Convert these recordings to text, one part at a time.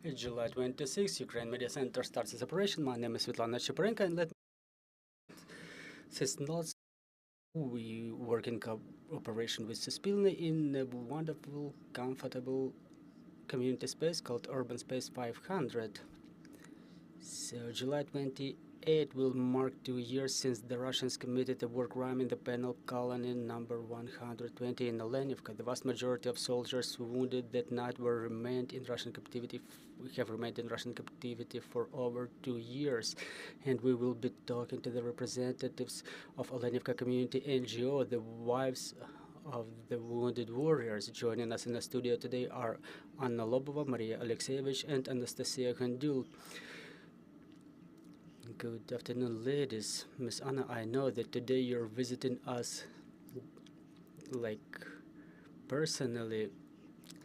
In July 26, Ukraine Media Center starts its operation. My name is Svetlana Cheparenko, and let me since not we work in cooperation with Suspilny in a wonderful, comfortable community space called Urban Space 500. So July 28 will mark 2 years since the Russians committed a war crime in the penal colony number 120 in Olenivka. The vast majority of soldiers wounded that night remained in Russian captivity. We have remained in Russian captivity for over 2 years, and we will be talking to the representatives of Olenivka Community NGO, the wives of the wounded warriors. Joining us in the studio today are Anna Lobova, Mariia Aleksieievich, and Anastasiia Hondiul. Good afternoon, ladies. Miss Anna, I know that today you're visiting us personally,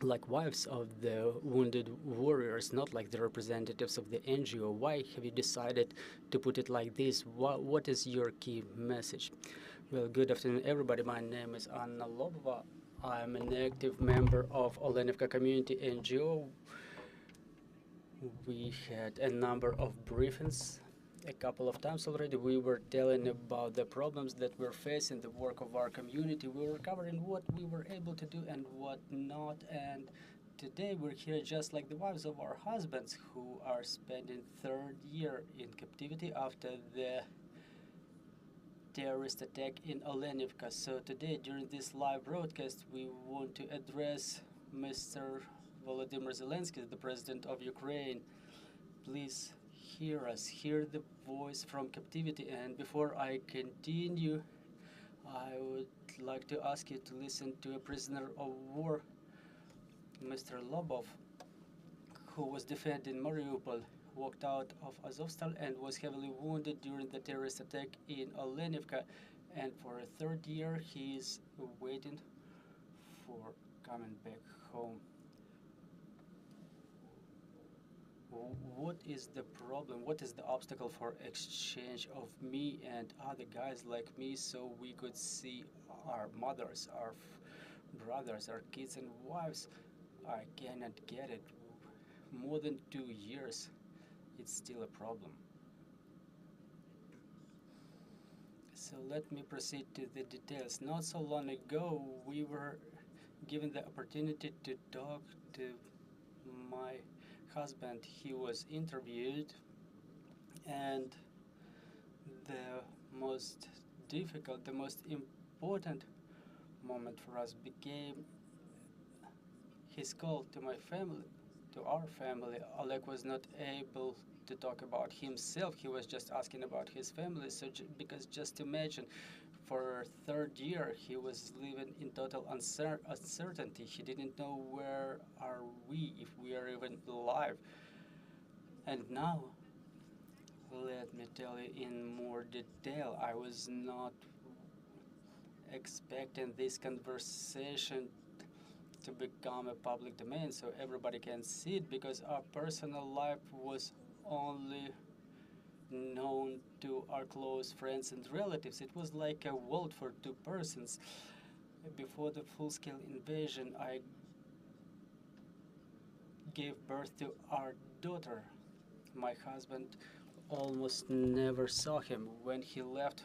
like wives of the wounded warriors, not like the representatives of the NGO. Why have you decided to put it like this? What is your key message? Well, good afternoon, everybody. My name is Anna Lobova. I'm an active member of Olenivka Community NGO. We had a number of briefings a couple of times already. We were telling about the problems that we're facing, the work of our community. We were covering what we were able to do and what not. And today we're here just like the wives of our husbands who are spending third year in captivity after the terrorist attack in Olenivka. So today, during this live broadcast, we want to address Mr. Volodymyr Zelensky, the president of Ukraine. Please hear us, hear the voice from captivity. And before I continue, I would like to ask you to listen to a prisoner of war, Mr. Lobov, who was defending Mariupol, walked out of Azovstal and was heavily wounded during the terrorist attack in Olenivka. And for a third year, he is waiting for coming back home. What is the problem? What is the obstacle for exchange of me and other guys like me so we could see our mothers, our brothers, our kids and wives? I cannot get it. More than 2 years, it's still a problem. So let me proceed to the details. Not so long ago, we were given the opportunity to talk to my husband. He was interviewed, and the most difficult, the most important moment for us became his call to my family, to our family. Oleg was not able to talk about himself. He was just asking about his family. So because just imagine, for a third year, he was living in total uncertainty. He didn't know where are we, if we are even alive. And now, let me tell you in more detail, I was not expecting this conversation to become a public domain so everybody can see it, because our personal life was only known to our close friends and relatives. It was like a world for two persons. Before the full-scale invasion, I gave birth to our daughter. My husband almost never saw him. When he left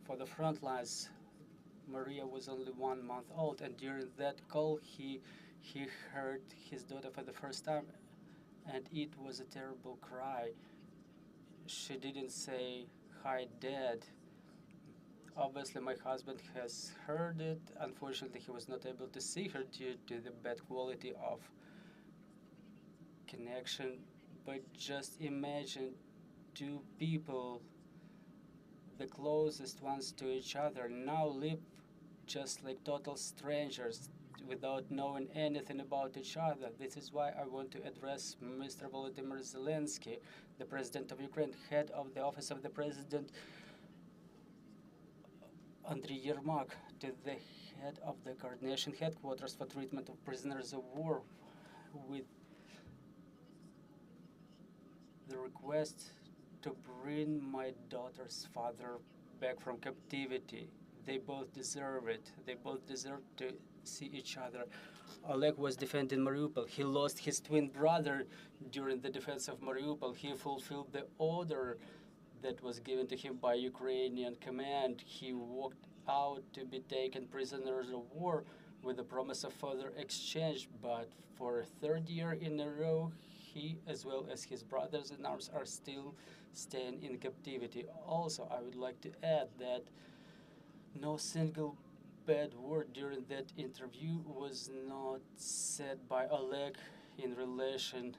for the front lines, Maria was only 1 month old, and during that call he heard his daughter for the first time, and it was a terrible cry. She didn't say, "Hi, Dad." Obviously, my husband has heard it. Unfortunately, he was not able to see her due to the bad quality of connection. But just imagine two people, the closest ones to each other, now live just like total strangers without knowing anything about each other. This is why I want to address Mr. Volodymyr Zelensky, the President of Ukraine, head of the Office of the President, Andriy Yermak, to the head of the Coordination Headquarters for Treatment of Prisoners of War, with the request to bring my daughter's father back from captivity. They both deserve it. They both deserve to see each other. Oleg was defending Mariupol. He lost his twin brother during the defense of Mariupol. He fulfilled the order that was given to him by Ukrainian command. He walked out to be taken prisoners of war with the promise of further exchange, but for a third year in a row, he, as well as his brothers in arms, are still staying in captivity. Also, I would like to add that no single bad word during that interview was not said by Oleg in relation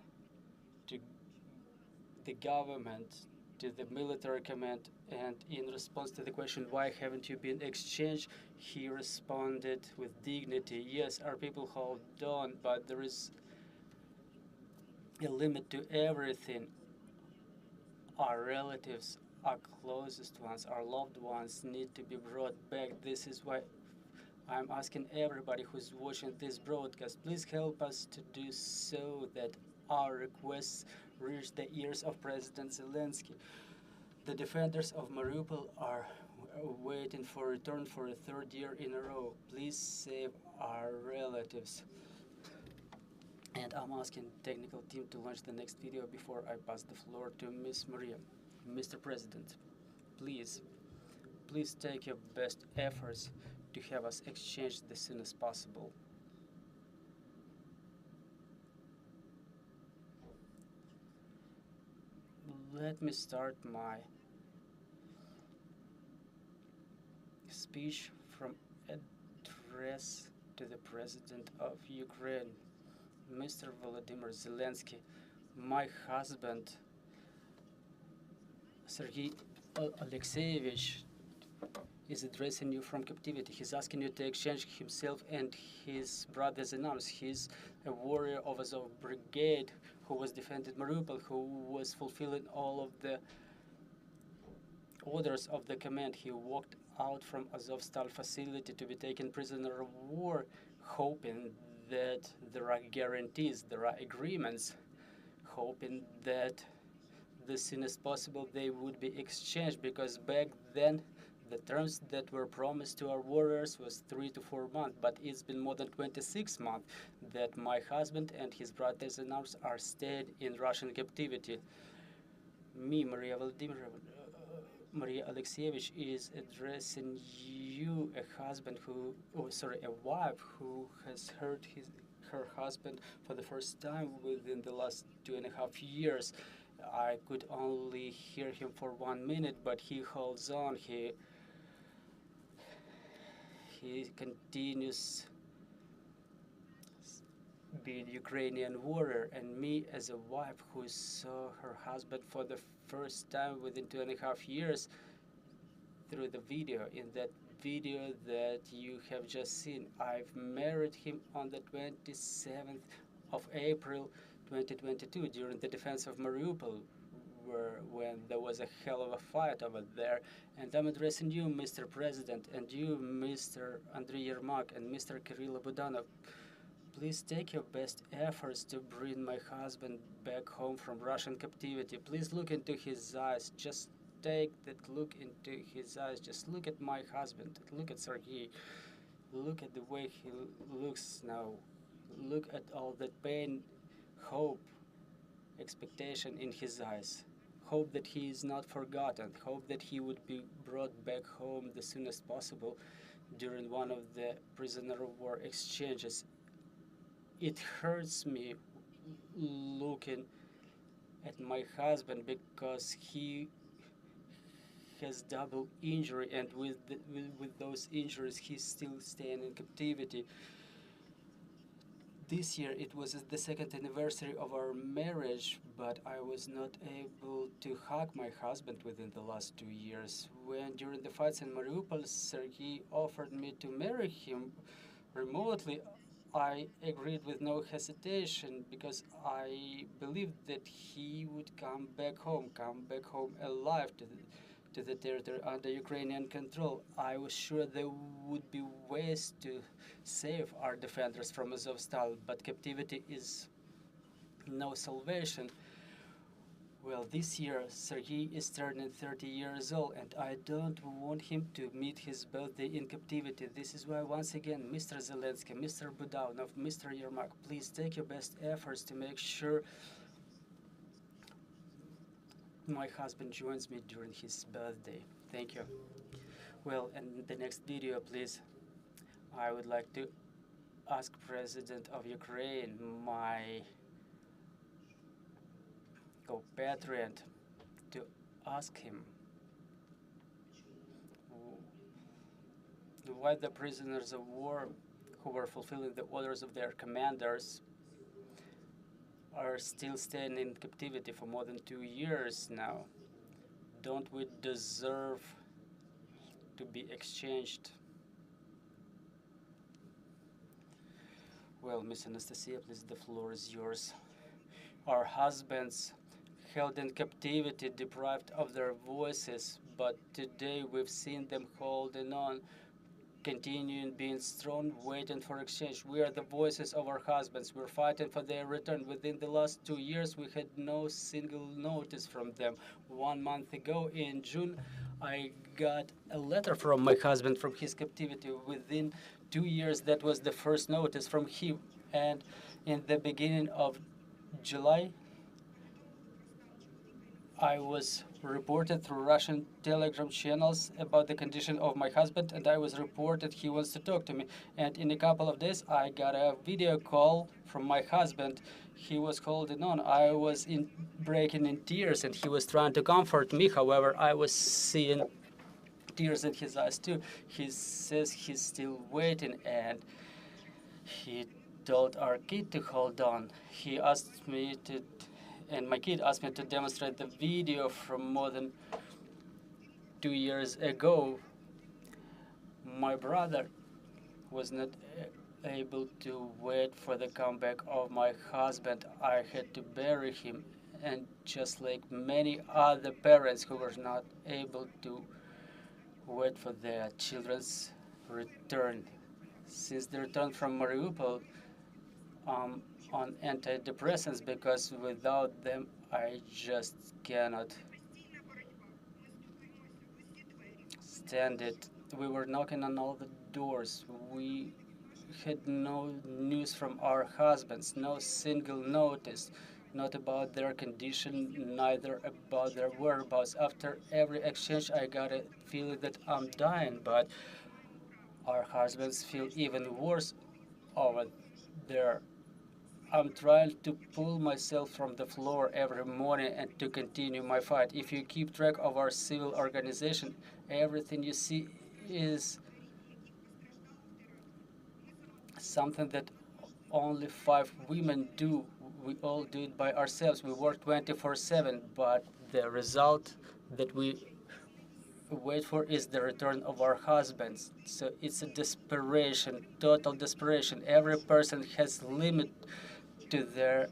to the government, to the military command, and in response to the question, why haven't you been exchanged, he responded with dignity, yes, our people hold on, but there is a limit to everything. Our relatives, our closest ones, our loved ones need to be brought back. This is why I'm asking everybody who's watching this broadcast, please help us to do so that our requests reach the ears of President Zelensky. The defenders of Mariupol are waiting for return for a third year in a row. Please save our relatives. And I'm asking technical team to launch the next video before I pass the floor to Miss Mariia. Mr. President, please take your best efforts to have us exchanged as soon as possible. Let me start my speech from address to the President of Ukraine, Mr. Volodymyr Zelensky. My husband, Mariia Aleksieievich, is addressing you from captivity. He's asking you to exchange himself and his brothers in arms. He's a warrior of Azov Brigade who was defending Mariupol, who was fulfilling all of the orders of the command. He walked out from Azovstal facility to be taken prisoner of war, hoping that there are guarantees, there are agreements, hoping that as soon as possible they would be exchanged, because back then the terms that were promised to our warriors was 3 to 4 months, but it's been more than 26 months that my husband and his brothers in arms are stayed in Russian captivity. Me, Mariia Aleksieievich, is addressing you, a husband who, a wife who has heard her husband for the first time within the last 2.5 years. I could only hear him for 1 minute, but he holds on. He continues being Ukrainian warrior, and me as a wife who saw her husband for the first time within 2.5 years through the video. In that video that you have just seen, I've married him on the 27th of April 2022 during the defense of Mariupol, when there was a hell of a fight over there. And I'm addressing you, Mr. President, and you, Mr. Andriy Yermak, and Mr. Kirill Budanov. Please take your best efforts to bring my husband back home from Russian captivity. Please look into his eyes. Just take that look into his eyes. Just look at my husband. Look at Sergei. Look at the way he looks now. Look at all that pain, hope, expectation in his eyes. Hope that he is not forgotten. Hope that he would be brought back home as soon as possible during one of the prisoner of war exchanges. It hurts me looking at my husband because he has double injury, and with those injuries he's still staying in captivity. This year it was the second anniversary of our marriage, but I was not able to hug my husband within the last 2 years. When during the fights in Mariupol, Sergei offered me to marry him remotely, I agreed with no hesitation, because I believed that he would come back home alive to the territory under Ukrainian control. I was sure there would be ways to save our defenders from Azovstal, but captivity is no salvation. Well, this year, Sergei is turning 30 years old, and I don't want him to meet his birthday in captivity. This is why, once again, Mr. Zelensky, Mr. Budanov, Mr. Yermak, please take your best efforts to make sure my husband joins me during his birthday. Thank you. Well, in the next video, please, I would like to ask President of Ukraine, my compatriot, to ask him why the prisoners of war who were fulfilling the orders of their commanders are still staying in captivity for more than 2 years now. Don't we deserve to be exchanged? Well, Miss Anastasia, please, the floor is yours. Our husbands held in captivity, deprived of their voices, but today we've seen them holding on, continuing being strong, waiting for exchange. We are the voices of our husbands. We're fighting for their return. Within the last 2 years, we had no single notice from them. 1 month ago, in June, I got a letter from my husband from his captivity. Within 2 years, that was the first notice from him. And in the beginning of July, I was reported through Russian Telegram channels about the condition of my husband, and I was reported he wants to talk to me. And in a couple of days, I got a video call from my husband. He was holding on. I was breaking in tears, and he was trying to comfort me. However, I was seeing tears in his eyes too. He says he's still waiting, and he told our kid to hold on. He asked me to, and my kid asked me to demonstrate the video from more than 2 years ago. My brother was not able to wait for the comeback of my husband. I had to bury him, and just like many other parents who were not able to wait for their children's return. Since the return from Mariupol, on antidepressants, because without them I just cannot stand it. We were knocking on all the doors. We had no news from our husbands, no single notice, not about their condition, neither about their whereabouts. After every exchange, I got a feeling that I'm dying, but our husbands feel even worse over there. I'm trying to pull myself from the floor every morning and to continue my fight. If you keep track of our civil organization, everything you see is something that only 5 women do. We all do it by ourselves. We work 24/7, but the result that we wait for is the return of our husbands. So it's a desperation, total desperation. Every person has limit to their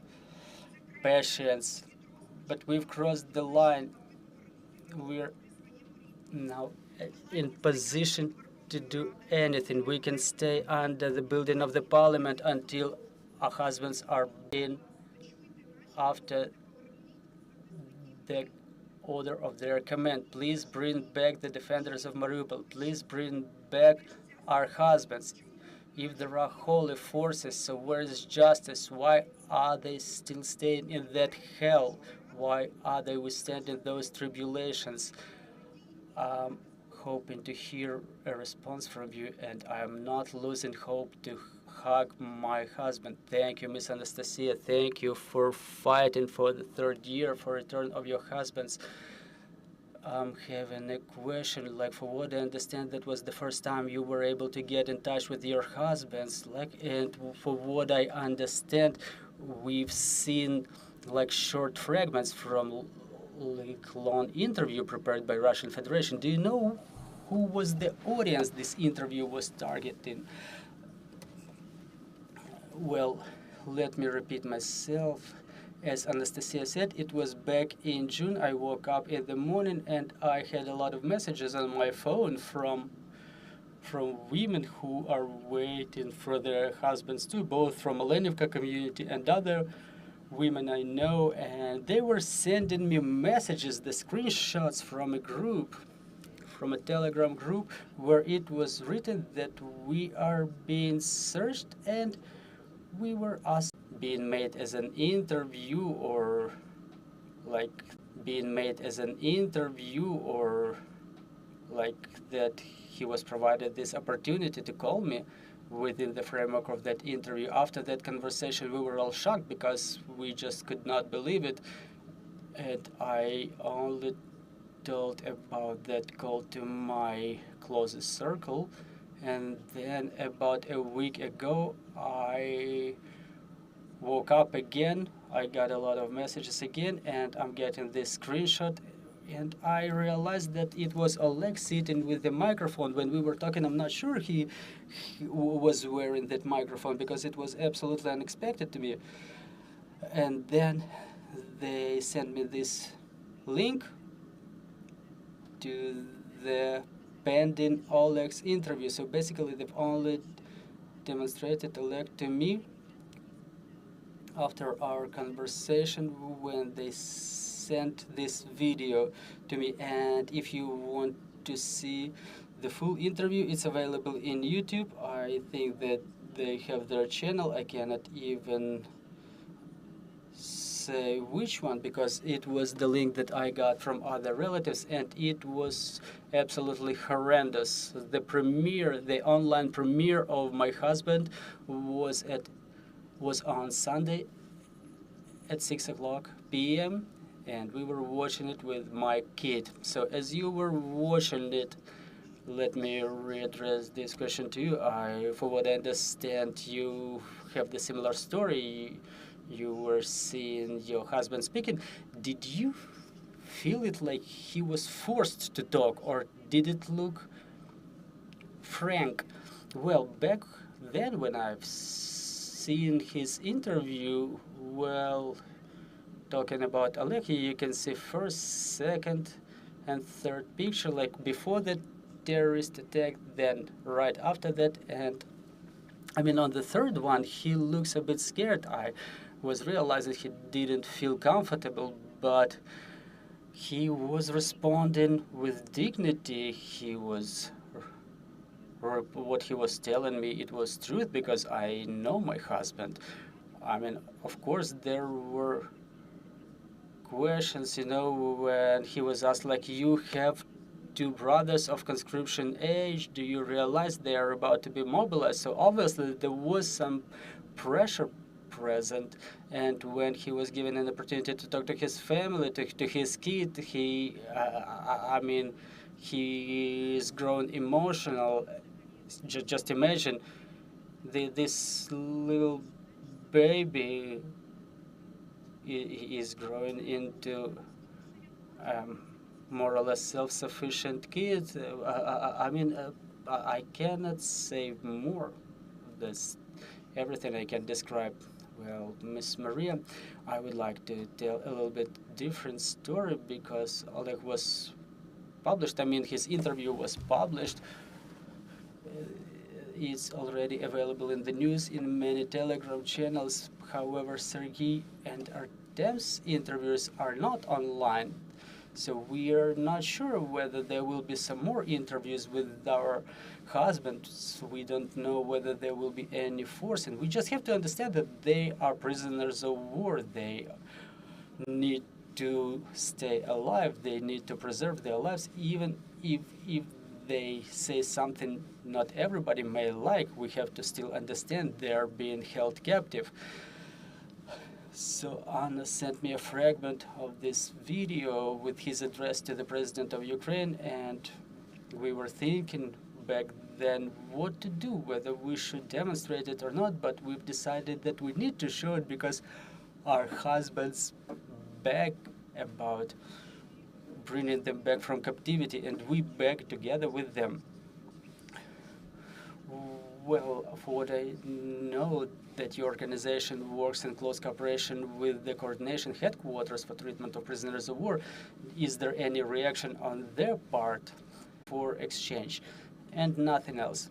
patience, but we've crossed the line. We're now in position to do anything. We can stay under the building of the parliament until our husbands are in after the order of their command. Please bring back the defenders of Mariupol. Please bring back our husbands. If there are holy forces, so where is justice? Why are they still staying in that hell? Why are they withstanding those tribulations? I'm hoping to hear a response from you, and I am not losing hope to hug my husband. Thank you, Miss Anastasia. Thank you for fighting for the 3rd year for return of your husbands. I'm having a question, like, for what I understand, that was the first time you were able to get in touch with your husbands, like, and for what I understand, we've seen like short fragments from like long interview prepared by Russian Federation. Do you know who was the audience this interview was targeting? Well, let me repeat myself. As Anastasia said, it was back in June. I woke up in the morning and I had a lot of messages on my phone from women who are waiting for their husbands too, both from Olenivka Community and other women I know, and they were sending me messages, the screenshots from a group, from a Telegram group, where it was written that we are being searched and we were asked being made as an interview or like being made as an interview or like that he was provided this opportunity to call me within the framework of that interview. After that conversation, we were all shocked because we just could not believe it. And I only told about that call to my closest circle. And then about a week ago, I woke up again. I got a lot of messages again, and I'm getting this screenshot. And I realized that it was Oleg sitting with the microphone when we were talking. I'm not sure he was wearing that microphone because it was absolutely unexpected to me. And then they sent me this link to the pending Oleg's interview. So basically, they've only demonstrated Oleg to me after our conversation when they sent this video to me. And if you want to see the full interview, it's available in YouTube. I think that they have their channel. I cannot even say which one because it was the link that I got from other relatives, and it was absolutely horrendous. The premiere, the online premiere of My Husband was on Sunday at 6:00 p.m. and we were watching it with my kid. So as you were watching it, let me readdress this question to you. For what I understand, you have the similar story. You were seeing your husband speaking. Did you feel it like he was forced to talk, or did it look frank? Well, back then when I've seen his interview, well, talking about Oleg, you can see first, second, and third picture, like before the terrorist attack, then right after that, and I mean on the third one, he looks a bit scared. I was realizing he didn't feel comfortable, but he was responding with dignity. He was, what he was telling me, it was truth because I know my husband. I mean, of course, there were questions, when he was asked, like, you have two brothers of conscription age, do you realize they are about to be mobilized? So obviously there was some pressure present, and when he was given an opportunity to talk to his family, to his kid, he is grown emotional. Just imagine this little baby is growing into more or less self-sufficient kid. I cannot say more. That's everything I can describe. Well, Miss Mariia, I would like to tell a little bit different story because Oleg was published. I mean, his interview was published. It's already available in the news in many Telegram channels. However, Sergei and Artem's interviews are not online. So we are not sure whether there will be some more interviews with our husbands. We don't know whether there will be any forcing. We just have to understand that they are prisoners of war. They need to stay alive. They need to preserve their lives, even if they say something not everybody may like. We have to still understand they are being held captive. So Anna sent me a fragment of this video with his address to the president of Ukraine, and we were thinking back then what to do, whether we should demonstrate it or not, but we've decided that we need to show it because our husbands beg about bringing them back from captivity, and we beg together with them. Well, for what I know, that your organization works in close cooperation with the coordination headquarters for treatment of prisoners of war. Is there any reaction on their part for exchange? And nothing else.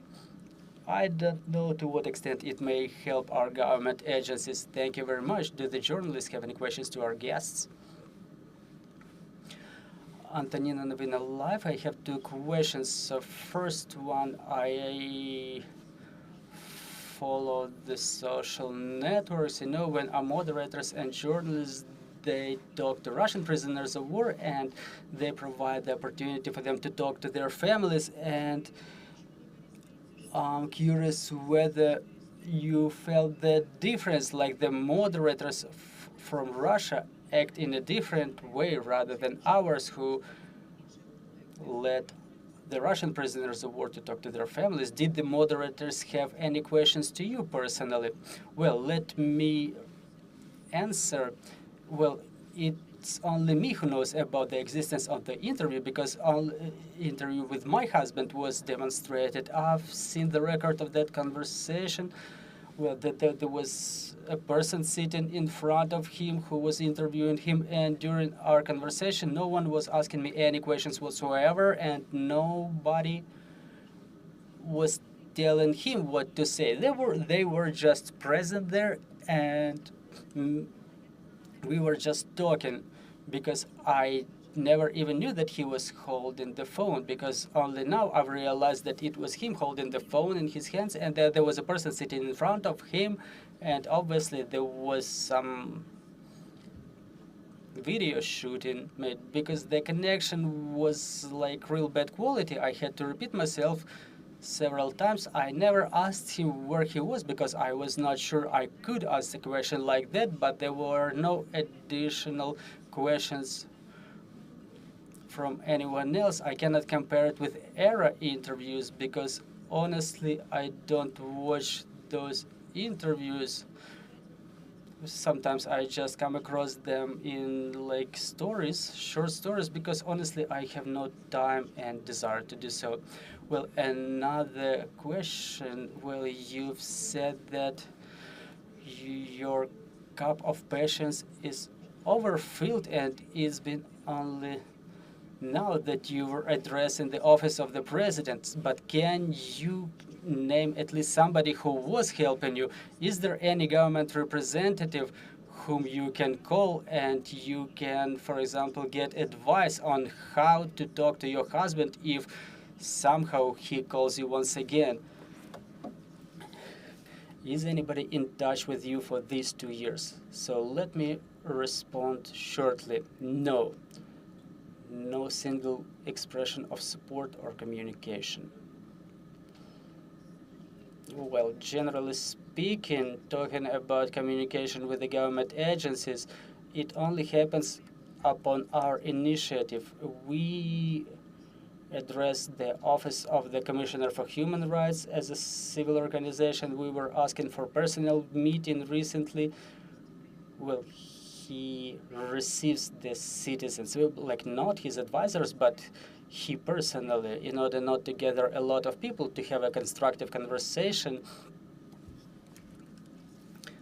I don't know to what extent it may help our government agencies. Thank you very much. Do the journalists have any questions to our guests? Antonina Novina Live, I have two questions. So first one, I follow the social networks. You know, when our moderators and journalists, they talk to Russian prisoners of war and they provide the opportunity for them to talk to their families. And I'm curious whether you felt the difference, like the moderators from Russia act in a different way rather than ours, who let the Russian prisoners of war to talk to their families. Did the moderators have any questions to you personally? Well, let me answer. Well, it's only me who knows about the existence of the interview, because all interview with my husband was demonstrated. I've seen the record of that conversation. Well, there was a person sitting in front of him who was interviewing him, and during our conversation, no one was asking me any questions whatsoever, and nobody was telling him what to say. They were just present there, and we were just talking, because I never even knew that he was holding the phone, because only now I've realized that it was him holding the phone in his hands, and that there was a person sitting in front of him, and obviously there was some video shooting made, because the connection was like real bad quality. I had to repeat myself several times. I never asked him where he was, because I was not sure I could ask a question like that, but there were no additional questions from anyone else. I cannot compare it with era interviews, because honestly I don't watch those interviews. Sometimes I just come across them in like stories, short stories, because honestly I have no time and desire to do so. Well, another question. Well, you've said that your cup of patience is overfilled, and it's been only now that you were addressing the office of the president, but can you name at least somebody who was helping you? Is there any government representative whom you can call and you can, for example, get advice on how to talk to your husband if somehow he calls you once again? Is anybody in touch with you for these 2 years? So let me respond shortly. No. No single expression of support or communication. Well, generally speaking, talking about communication with the government agencies, it only happens upon our initiative. We addressed the Office of the Commissioner for Human Rights as a civil organization. We were asking for personal meeting recently. Well, he receives the citizens, like not his advisors, but he personally, in order not to gather a lot of people to have a constructive conversation.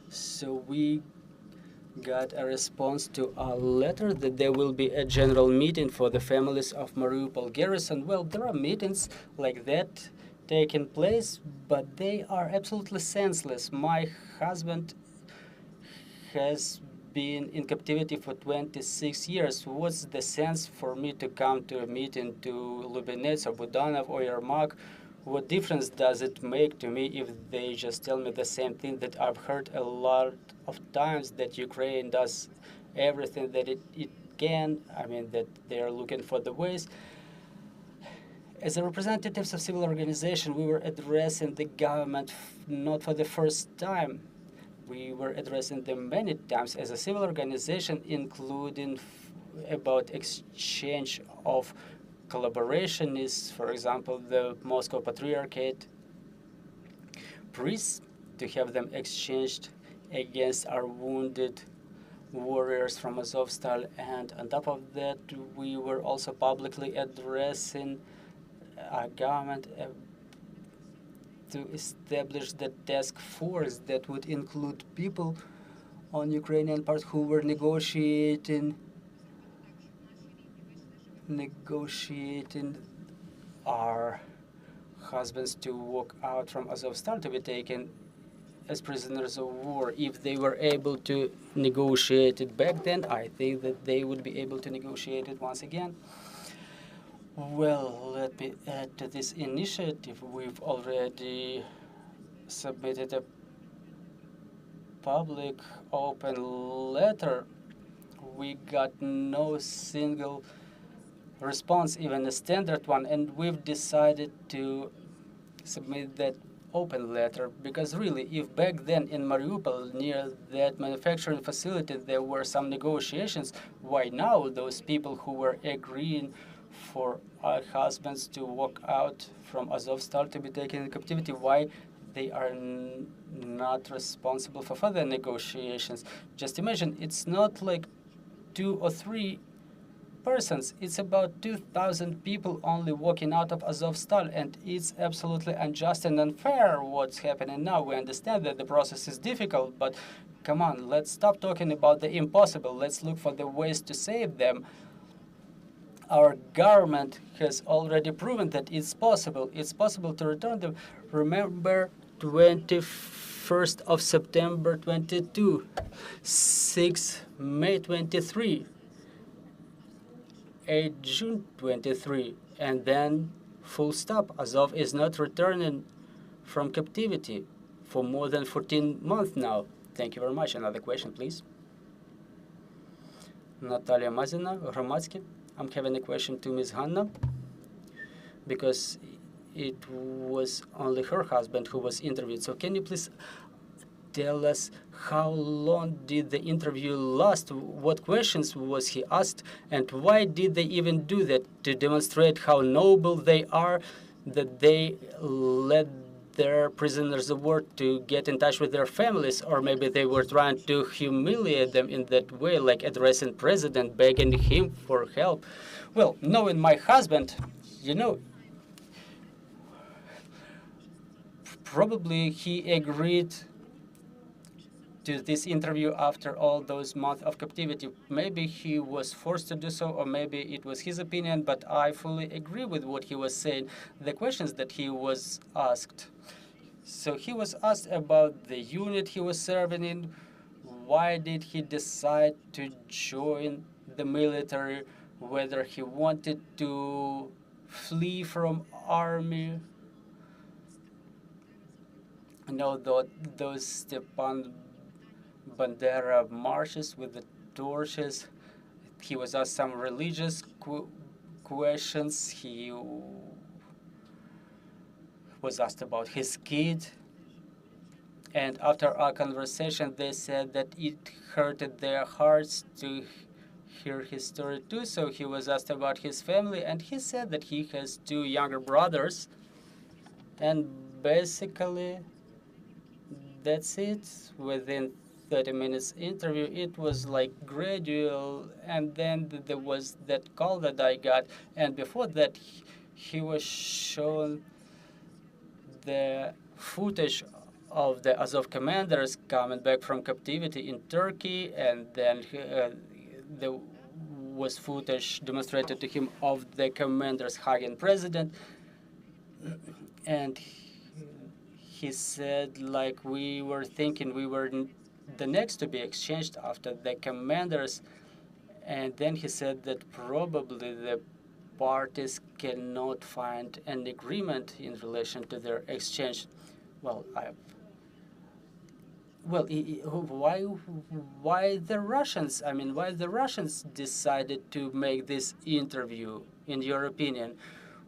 So we got a response to our letter that there will be a general meeting for the families of Mariupol garrison. Well, there are meetings like that taking place, but they are absolutely senseless. My husband has been in captivity for 26 years. What's the sense for me to come to a meeting to Lubinets or Budanov or Yermak? What difference does it make to me if they just tell me the same thing that I've heard a lot of times, that Ukraine does everything that it can, I mean, that they're looking for the ways. As a representatives of civil organization, we were addressing the government not for the first time. We were addressing them many times as a civil organization, including about exchange of collaborationists, for example, the Moscow Patriarchate priests, to have them exchanged against our wounded warriors from Azovstal. And on top of that, we were also publicly addressing our government to establish the task force that would include people on Ukrainian part who were negotiating our husbands to walk out from Azovstal to be taken as prisoners of war. If they were able to negotiate it back then, I think that they would be able to negotiate it once again. Well, let me add to this initiative. We've already submitted a public open letter. We got no single response, even a standard one, and we've decided to submit that open letter because really, if back then in Mariupol near that manufacturing facility there were some negotiations, why now those people who were agreeing for our husbands to walk out from Azovstal to be taken in captivity, why they are not responsible for further negotiations? Just imagine, it's not like 2 or 3 persons. It's about 2,000 people only walking out of Azovstal, and it's absolutely unjust and unfair what's happening now. We understand that the process is difficult, but come on, let's stop talking about the impossible. Let's look for the ways to save them. Our government has already proven that it's possible. It's possible to return them. Remember 21st of September 22, 6 May 23, 8 June 23, and then full stop. Azov is not returning from captivity for more than 14 months now. Thank you very much. Another question, please. Natalia Mazina, Громадське. I'm having a question to Ms. Hanna, because it was only her husband who was interviewed. So can you please tell us how long did the interview last? What questions was he asked? And why did they even do that? To demonstrate how noble they are, that they let their prisoners of war to get in touch with their families, or maybe they were trying to humiliate them in that way, like addressing president, begging him for help. Well, knowing my husband, you know, probably he agreed to this interview after all those months of captivity. Maybe he was forced to do so, or maybe it was his opinion, but I fully agree with what he was saying, the questions that he was asked. So he was asked about the unit he was serving in, why did he decide to join the military, whether he wanted to flee from army. You know, those Stepan Bandera marches with the torches. He was asked some religious questions. He was asked about his kid. And after our conversation, they said that it hurted their hearts to hear his story too. So he was asked about his family, and he said that he has 2 younger brothers. And basically, that's it. Within 30 minutes interview, it was like gradual, and then there was that call that I got, and before that he was shown the footage of the Azov commanders coming back from captivity in Turkey, and then there was footage demonstrated to him of the commanders hugging president, and he said, like, we were thinking we were the next to be exchanged after the commanders. And then he said that probably the parties cannot find an agreement in relation to their exchange. Well, why the Russians? I mean, why the Russians decided to make this interview, in your opinion?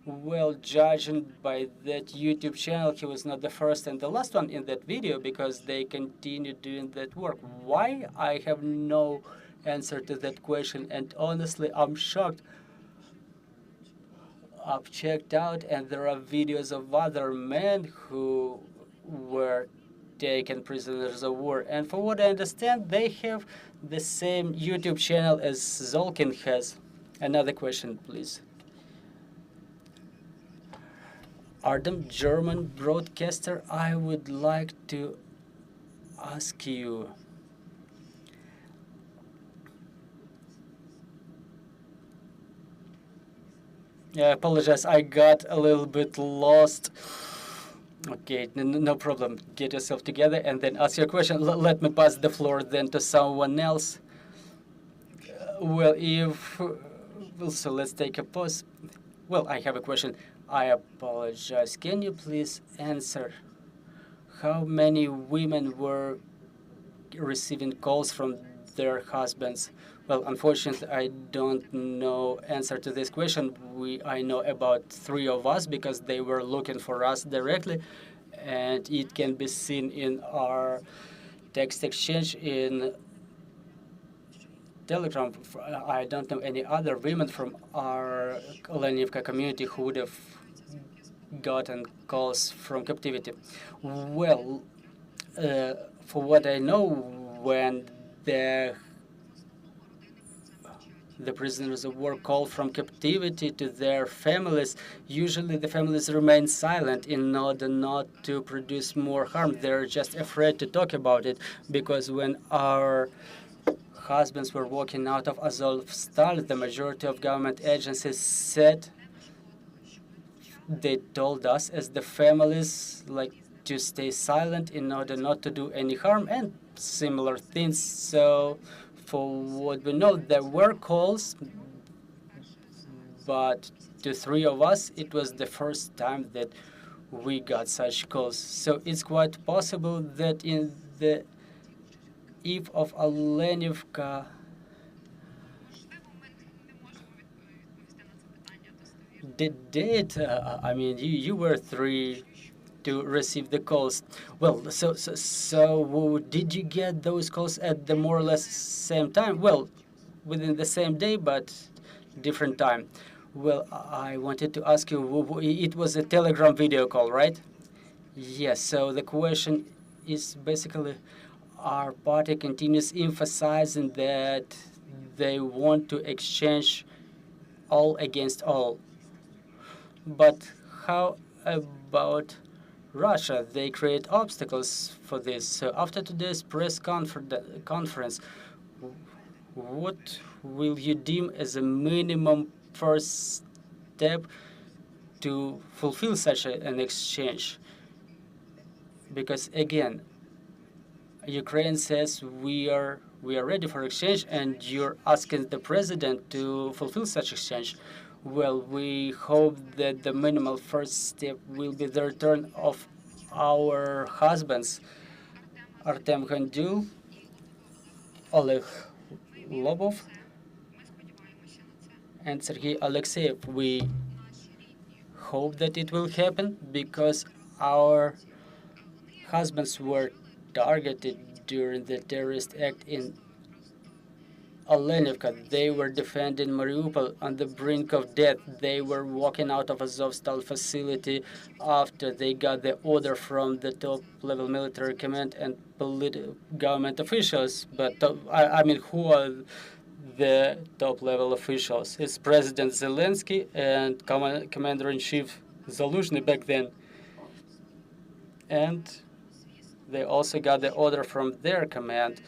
Well, judging by that YouTube channel, he was not the first and the last one in that video, because they continued doing that work. Why? I have no answer to that question, and honestly, I'm shocked. I've checked out, and there are videos of other men who were taken prisoners of war. And for what I understand, they have the same YouTube channel as Zolkin has. Another question, please. Ardem, German broadcaster, I would like to ask you, I apologize, I got a little bit lost. Okay, no problem. Get yourself together and then ask your question. Let me pass the floor then to someone else. Well, if well, so let's take a pause. Well, I have a question. I apologize. Can you please answer how many women were receiving calls from their husbands? Well, unfortunately, I don't know answer to this question. I know about 3 of us because they were looking for us directly, and it can be seen in our text exchange in Telegram. I don't know any other women from our Olenivka community who would have gotten calls from captivity. Well, for what I know, when the prisoners of war call from captivity to their families, usually the families remain silent in order not to produce more harm. They're just afraid to talk about it, because when our husbands were walking out of Azovstal, the majority of government agencies said, they told us as the families, like, to stay silent in order not to do any harm and similar things. So for what we know, there were calls, but to 3 of us, it was the first time that we got such calls. So it's quite possible that in the eve of Olenivka, I mean, you were 3 to receive the calls. Well, so did you get those calls at the more or less same time? Well, within the same day, but different time. Well, I wanted to ask you, it was a Telegram video call, right? Yes, so the question is basically, our party continues emphasizing that they want to exchange all against all. But how about Russia? They create obstacles for this. So after today's press conference, what will you deem as a minimum first step to fulfill such an exchange? Because again, Ukraine says we are ready for exchange, and you're asking the president to fulfill such exchange. Well, we hope that the minimal first step will be the return of our husbands, Artem Hondiul, Oleg Lobov, and Sergei Aleksieievich. We hope that it will happen because our husbands were targeted during the terrorist act in Olenivka. They were defending Mariupol on the brink of death. They were walking out of Azovstal facility after they got the order from the top-level military command and government officials. But I mean, who are the top-level officials? It's President Zelensky and Commander-in-Chief Zaluzhny back then. And they also got the order from their command.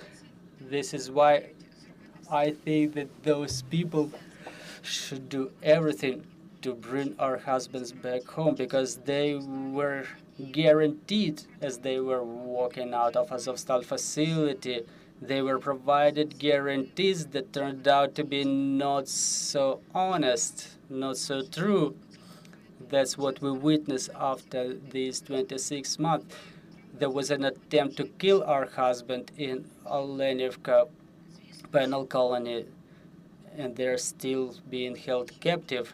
This is why I think that those people should do everything to bring our husbands back home, because they were guaranteed, as they were walking out of Azovstal facility, they were provided guarantees that turned out to be not so honest, not so true. That's what we witnessed after these 26 months. There was an attempt to kill our husband in Olenivka penal colony, and they're still being held captive.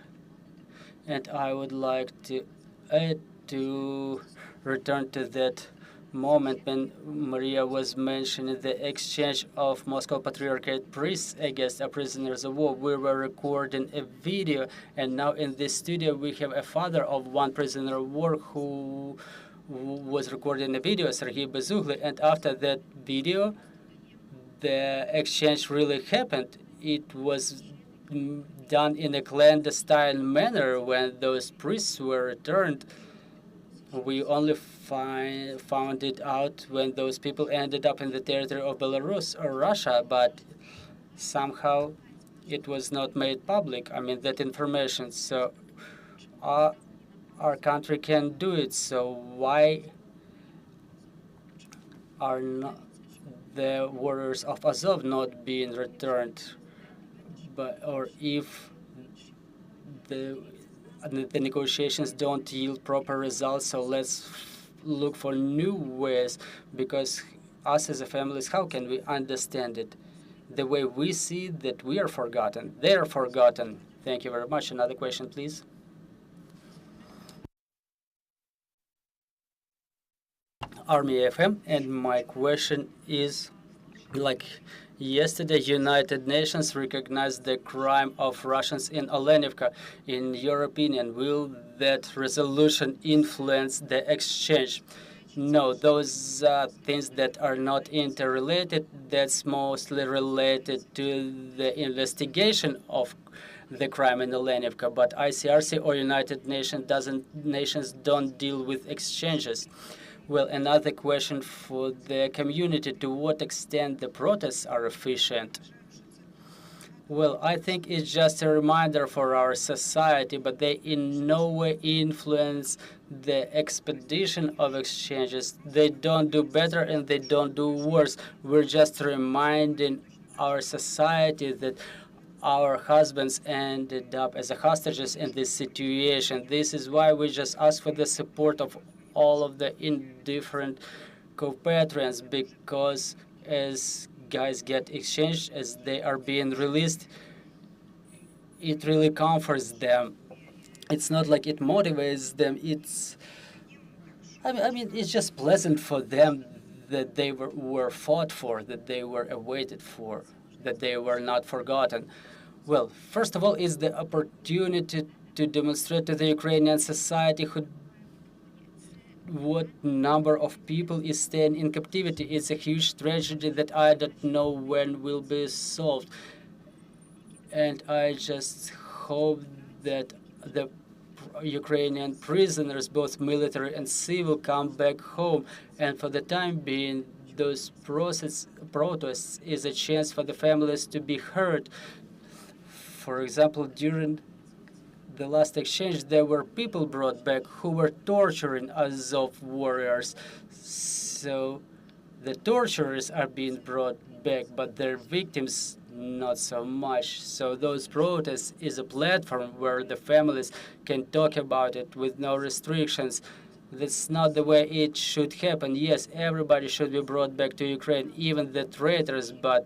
And I would like to return to that moment when Maria was mentioning the exchange of Moscow Patriarchate priests against our prisoners of war. We were recording a video, and now in this studio we have a father of one prisoner of war who was recording a video, Sergei Bezugly, and after that video, the exchange really happened. It was done in a clandestine manner when those priests were returned. We only found it out when those people ended up in the territory of Belarus or Russia, but somehow it was not made public, I mean, that information. So our country can do it. So why are not the warriors of Azov not being returned? But or if the the negotiations don't yield proper results, so let's look for new ways, because us as a families, how can we understand it? The way we see that we are forgotten, they are forgotten. Thank you very much. Another question, please. Army FM, and my question is, like, yesterday United Nations recognized the crime of Russians in Olenivka. In your opinion, will that resolution influence the exchange? No, those things that are not interrelated, that's mostly related to the investigation of the crime in Olenivka, but ICRC or Nations don't deal with exchanges. Well, another question for the community: to what extent the protests are efficient? Well, I think it's just a reminder for our society, but they in no way influence the expedition of exchanges. They don't do better and they don't do worse. We're just reminding our society that our husbands ended up as hostages in this situation. This is why we just ask for the support of all of the indifferent compatriots, because as guys get exchanged, as they are being released, it really comforts them. It's not like it motivates them. I mean, it's just pleasant for them that they were fought for, that they were awaited for, that they were not forgotten. Well, first of all, is the opportunity to demonstrate to the Ukrainian society what number of people is staying in captivity. It's a huge tragedy that I don't know when will be solved. And I just hope that the Ukrainian prisoners, both military and civil, come back home. And for the time being, those protests is a chance for the families to be heard. For example, during the last exchange, there were people brought back who were torturing Azov warriors. So the torturers are being brought back, but their victims not so much. So those protests is a platform where the families can talk about it with no restrictions. That's not the way it should happen. Yes, everybody should be brought back to Ukraine, even the traitors, but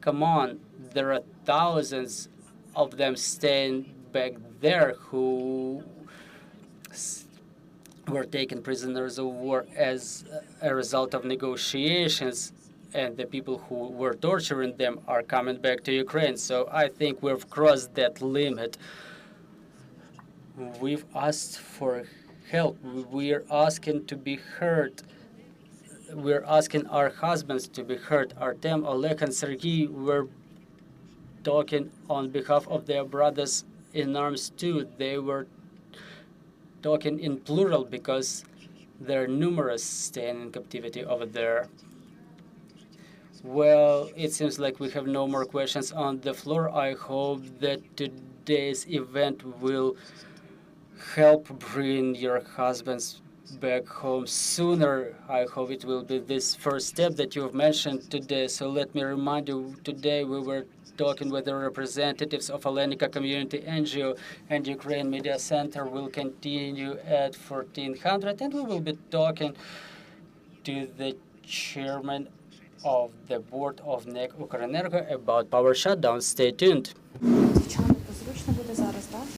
come on, there are thousands of them staying back there who were taken prisoners of war as a result of negotiations, and the people who were torturing them are coming back to Ukraine. So I think we've crossed that limit. We've asked for help. We're asking to be heard. We're asking our husbands to be heard. Artem, Oleg, and Sergei were talking on behalf of their brothers in arms too. They were talking in plural because there are numerous staying in captivity over there. Well, it seems like we have no more questions on the floor. I hope that today's event will help bring your husbands back home sooner. I hope it will be this first step that you have mentioned today. So let me remind you, today we were talking with the representatives of Olenivka Community NGO, and Ukraine Media Center will continue at 1400, and we will be talking to the chairman of the board of NEC Ukrenergo about power shutdown. Stay tuned.